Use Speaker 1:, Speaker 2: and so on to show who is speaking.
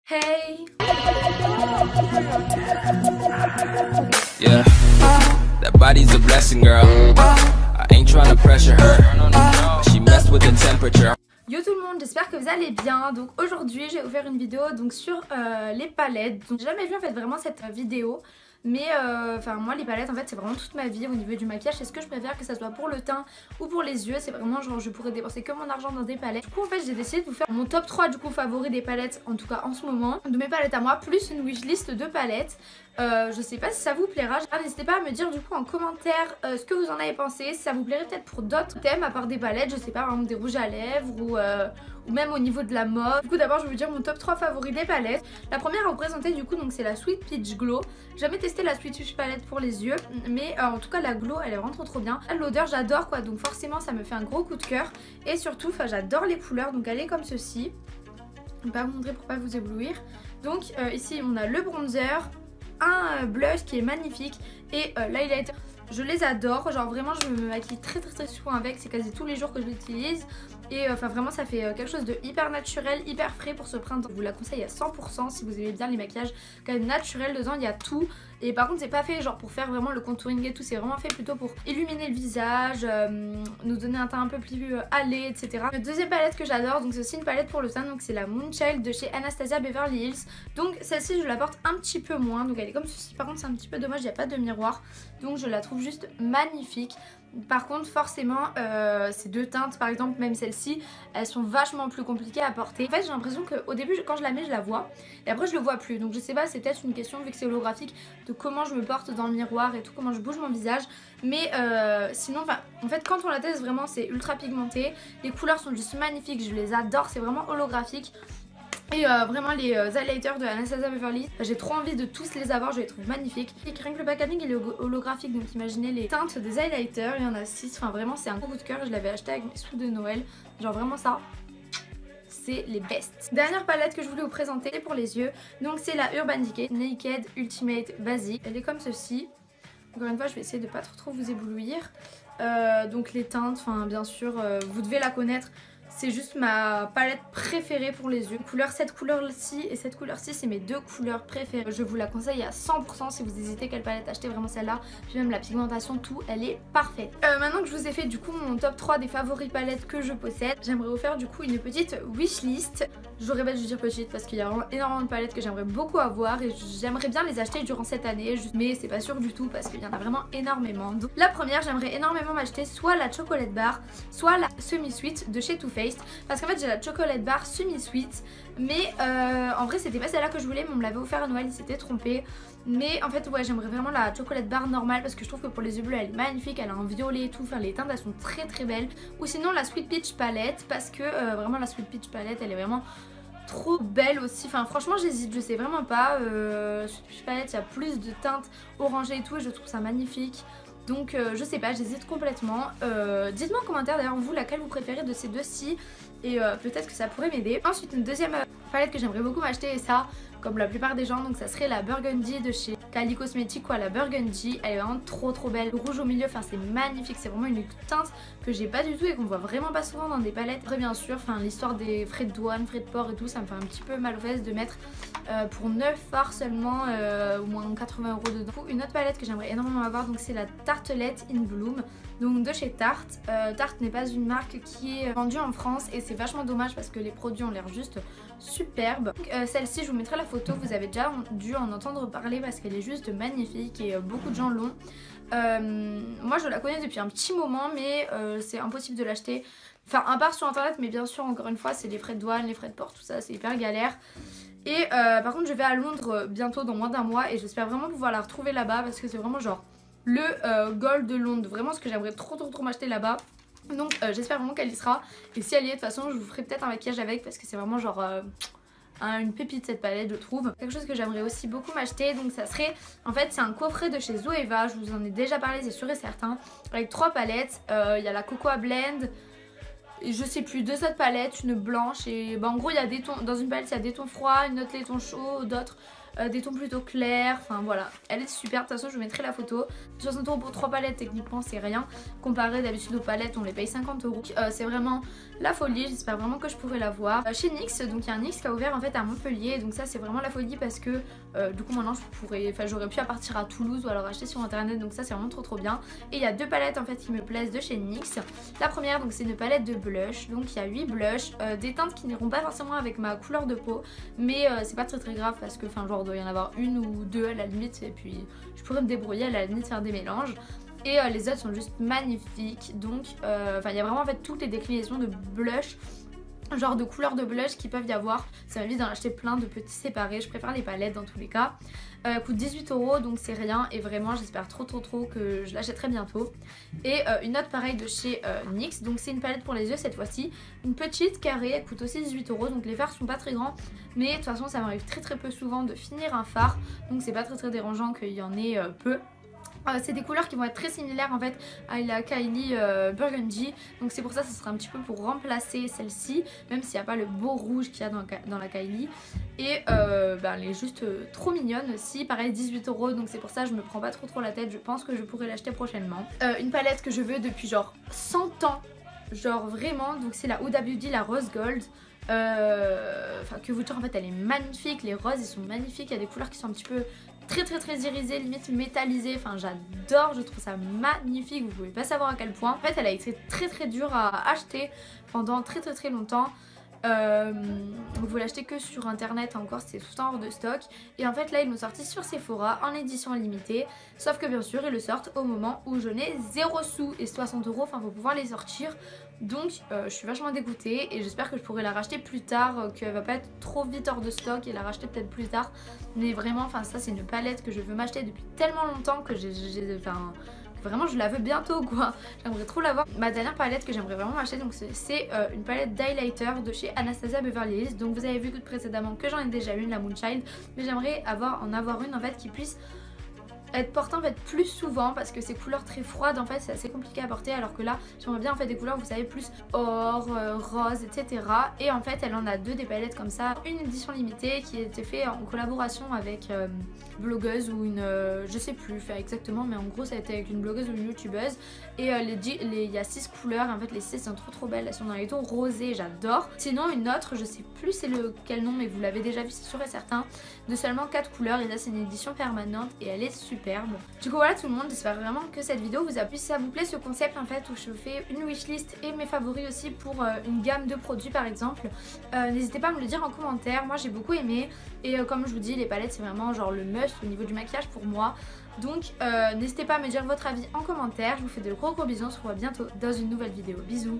Speaker 1: Hey!
Speaker 2: Yeah, that body's a blessing, girl. I ain't trying to pressure her. She messed with the temperature.
Speaker 1: Yo tout le monde, j'espère que vous allez bien. Donc aujourd'hui, je vais vous faire une vidéo donc sur les palettes. Donc j'ai jamais vu en fait vraiment cette vidéo. Mais enfin moi les palettes en fait c'est vraiment toute ma vie au niveau du maquillage. C'est ce que je préfère, que ça soit pour le teint ou pour les yeux. C'est vraiment genre je pourrais dépenser que mon argent dans des palettes. Du coup en fait j'ai décidé de vous faire mon top 3 du coup favori des palettes, en tout cas en ce moment, de mes palettes à moi, plus une wishlist de palettes. Je sais pas si ça vous plaira. N'hésitez pas à me dire du coup en commentaire ce que vous en avez pensé. Si ça vous plairait peut-être pour d'autres thèmes à part des palettes, je sais pas, par exemple des rouges à lèvres ou même au niveau de la mode. Du coup d'abord je vais vous dire mon top 3 favoris des palettes. La première à vous présenter du coup donc c'est la Sweet Peach Glow. J'ai jamais testé la Sweet Peach palette pour les yeux, mais en tout cas la Glow elle est vraiment trop bien. L'odeur j'adore quoi, donc forcément ça me fait un gros coup de cœur. Et surtout j'adore les couleurs, donc elle est comme ceci. Je vais pas vous montrer pour pas vous éblouir. Donc ici on a le bronzer, un blush qui est magnifique et l'highlighter. Je les adore, genre vraiment je me maquille très souvent avec, c'est quasi tous les jours que je l'utilise. Et enfin vraiment ça fait quelque chose de hyper naturel, hyper frais pour ce printemps. Je vous la conseille à 100% si vous aimez bien les maquillages quand même naturels, dedans il y a tout. Et par contre c'est pas fait genre pour faire vraiment le contouring et tout, c'est vraiment fait plutôt pour illuminer le visage, nous donner un teint un peu plus hâlé, etc. La deuxième palette que j'adore, donc c'est aussi une palette pour le teint, donc c'est la Moonchild de chez Anastasia Beverly Hills. Donc celle-ci je la porte un petit peu moins, donc elle est comme ceci. Par contre c'est un petit peu dommage, il n'y a pas de miroir, donc je la trouve juste magnifique. Par contre forcément ces deux teintes par exemple, même celle-ci, elles sont vachement plus compliquées à porter. En fait j'ai l'impression qu'au début quand je la mets je la vois et après je le vois plus. Donc je sais pas, c'est peut-être une question vu que c'est holographique de comment je me porte dans le miroir et tout, comment je bouge mon visage. Mais sinon en fait quand on la teste vraiment c'est ultra pigmenté. Les couleurs sont juste magnifiques, je les adore, c'est vraiment holographique. Et vraiment les highlighters de Anastasia Beverly Hills, j'ai trop envie de tous les avoir, je les trouve magnifiques. Et rien que le packaging il est holographique, donc imaginez les teintes des highlighters, il y en a 6, enfin vraiment c'est un gros coup de cœur. Je l'avais acheté avec mes sous de Noël, genre vraiment ça c'est les best. Dernière palette que je voulais vous présenter pour les yeux, donc c'est la Urban Decay Naked Ultimate Basic. Elle est comme ceci. Encore une fois je vais essayer de pas trop vous éblouir. Donc les teintes, enfin bien sûr vous devez la connaître. C'est juste ma palette préférée pour les yeux. Cette couleur-ci et cette couleur-ci, c'est mes deux couleurs préférées. Je vous la conseille à 100% si vous hésitez quelle palette acheter, vraiment celle-là. Puis même la pigmentation, tout, elle est parfaite. Maintenant que je vous ai fait du coup mon top 3 des favoris palettes que je possède, j'aimerais vous faire du coup une petite wishlist. Je vous répète, je dis petite parce qu'il y a vraiment énormément de palettes que j'aimerais beaucoup avoir et j'aimerais bien les acheter durant cette année. Mais c'est pas sûr du tout parce qu'il y en a vraiment énormément. Donc, la première, j'aimerais énormément m'acheter soit la Chocolate Bar, soit la Semi-Sweet de chez Too Faced. Parce qu'en fait j'ai la Chocolate Bar Semi-Sweet, mais en vrai c'était pas celle-là que je voulais, mais on me l'avait offert à Noël, il s'était trompé. Mais en fait ouais, j'aimerais vraiment la Chocolate Bar normale parce que je trouve que pour les yeux bleus elle est magnifique, elle a un violet et tout, enfin les teintes elles sont très belles. Ou sinon la Sweet Peach Palette, parce que vraiment la Sweet Peach Palette elle est vraiment trop belle aussi. Enfin franchement j'hésite, je sais vraiment pas. Sweet Peach Palette il y a plus de teintes orangées et tout et je trouve ça magnifique. Donc je sais pas, j'hésite complètement. Dites-moi en commentaire d'ailleurs vous laquelle vous préférez de ces deux-ci et peut-être que ça pourrait m'aider. Ensuite une deuxième palette que j'aimerais beaucoup m'acheter, et ça comme la plupart des gens, donc ça serait la Burgundy de chez Kylie Cosmetics quoi. La Burgundy elle est vraiment trop belle, le rouge au milieu, enfin c'est magnifique, c'est vraiment une teinte que j'ai pas du tout et qu'on voit vraiment pas souvent dans des palettes. Après bien sûr, enfin l'histoire des frais de douane, frais de port et tout, ça me fait un petit peu mal aux fesses de mettre pour 9 fards seulement au moins 80 € dedans. Une autre palette que j'aimerais énormément avoir, donc c'est la Tartelette in Bloom, donc de chez Tarte. Tarte n'est pas une marque qui est vendue en France et c'est vachement dommage parce que les produits ont l'air juste superbes. Celle-ci je vous mettrai la photo, vous avez déjà dû en entendre parler parce qu'elle est juste magnifique et beaucoup de gens l'ont. Moi je la connais depuis un petit moment mais c'est impossible de l'acheter. Enfin à part sur internet, mais bien sûr encore une fois c'est les frais de douane, les frais de port, tout ça c'est hyper galère. Et par contre je vais à Londres bientôt dans moins d'un mois et j'espère vraiment pouvoir la retrouver là-bas parce que c'est vraiment genre le gold de Londres, vraiment ce que j'aimerais trop m'acheter là-bas. Donc j'espère vraiment qu'elle y sera et si elle y est de toute façon je vous ferai peut-être un maquillage avec parce que c'est vraiment genre une pépite cette palette je trouve. Quelque chose que j'aimerais aussi beaucoup m'acheter, donc ça serait en fait c'est un coffret de chez Zoeva, je vous en ai déjà parlé c'est sûr et certain, avec 3 palettes. Il y a la Cocoa Blend et je sais plus, 2 autres palettes, une blanche et en gros il y a des tons, dans une palette il y a des tons froids, une autre les tons chauds, d'autres des tons plutôt clairs, enfin voilà, elle est super, de toute façon je vous mettrai la photo. 60 € pour 3 palettes, techniquement c'est rien, comparé d'habitude aux palettes on les paye 50 €. C'est vraiment la folie, j'espère vraiment que je pourrai la voir. Chez NYX, donc il y a un NYX qui a ouvert en fait à Montpellier, donc ça c'est vraiment la folie parce que du coup maintenant j'aurais pu partir à Toulouse ou alors acheter sur internet, donc ça c'est vraiment trop bien. Et il y a deux palettes en fait qui me plaisent de chez NYX. La première donc c'est une palette de blush, donc il y a 8 blushs, des teintes qui n'iront pas forcément avec ma couleur de peau, mais c'est pas très grave parce que enfin genre il doit y en avoir une ou deux à la limite et puis je pourrais me débrouiller à la limite faire des mélanges. Et les autres sont juste magnifiques, donc enfin il y a vraiment en fait toutes les déclinaisons de blush, genre de couleurs de blush qui peuvent y avoir. Ça m'évite d'en acheter plein de petits séparés, je préfère les palettes dans tous les cas. Coûte 18 € donc c'est rien et vraiment j'espère trop que je l'achèterai bientôt. Et une autre pareille de chez NYX, donc c'est une palette pour les yeux cette fois-ci, une petite carrée, elle coûte aussi 18 €, donc les fards sont pas très grands, mais de toute façon ça m'arrive très peu souvent de finir un fard, donc c'est pas très dérangeant qu'il y en ait peu. C'est des couleurs qui vont être très similaires en fait à la Kylie Burgundy, donc c'est pour ça que ce sera un petit peu pour remplacer celle-ci, même s'il n'y a pas le beau rouge qu'il y a dans la Kylie. Et elle est juste trop mignonne aussi, pareil 18 €, donc c'est pour ça que je me prends pas trop la tête, je pense que je pourrai l'acheter prochainement. Une palette que je veux depuis genre 100 ans, genre vraiment, donc c'est la Huda Beauty, la Rose Gold. Enfin que vous dire en fait elle est magnifique, les roses ils sont magnifiques, il y a des couleurs qui sont un petit peu très irisées, limite métallisées, enfin j'adore, je trouve ça magnifique, vous pouvez pas savoir à quel point. En fait elle a été très dure à acheter pendant très longtemps. Vous pouvez l'acheter que sur internet, encore c'est tout le temps hors de stock. Et en fait là ils l'ont sorti sur Sephora en édition limitée, sauf que bien sûr ils le sortent au moment où je n'ai 0 sous et 60 €, enfin faut pouvoir les sortir. Donc je suis vachement dégoûtée et j'espère que je pourrai la racheter plus tard, qu'elle va pas être trop vite hors de stock et la racheter peut-être plus tard. Mais vraiment, enfin ça c'est une palette que je veux m'acheter depuis tellement longtemps que vraiment je la veux bientôt quoi, j'aimerais trop l'avoir. Ma dernière palette que j'aimerais vraiment m'acheter, donc c'est une palette d'highlighter de chez Anastasia Beverly Hills. Donc vous avez vu précédemment que j'en ai déjà une, la Moonchild, mais j'aimerais en avoir une en fait qui puisse être portée en fait plus souvent parce que ces couleurs très froides en fait c'est assez compliqué à porter, alors que là j'aimerais bien en fait des couleurs vous savez plus or, rose etc. Et en fait elle en a deux des palettes comme ça, une édition limitée qui a été faite en collaboration avec blogueuse ou une je sais plus faire exactement, mais en gros ça a été avec une blogueuse ou une youtubeuse. Et il y a 6 couleurs, en fait les 6 sont trop belles, elles sont dans les tons rosés, j'adore. Sinon une autre, je sais plus c'est quel nom mais vous l'avez déjà vu c'est sûr et certain, de seulement 4 couleurs, et là c'est une édition permanente et elle est superbe. Du coup voilà tout le monde, j'espère vraiment que cette vidéo vous a plu. Si ça vous plaît ce concept en fait où je fais une wishlist et mes favoris aussi pour une gamme de produits par exemple, n'hésitez pas à me le dire en commentaire, moi j'ai beaucoup aimé. Et comme je vous dis les palettes c'est vraiment genre le must au niveau du maquillage pour moi. Donc n'hésitez pas à me dire votre avis en commentaire, je vous fais de gros bisous, on se revoit bientôt dans une nouvelle vidéo, bisous.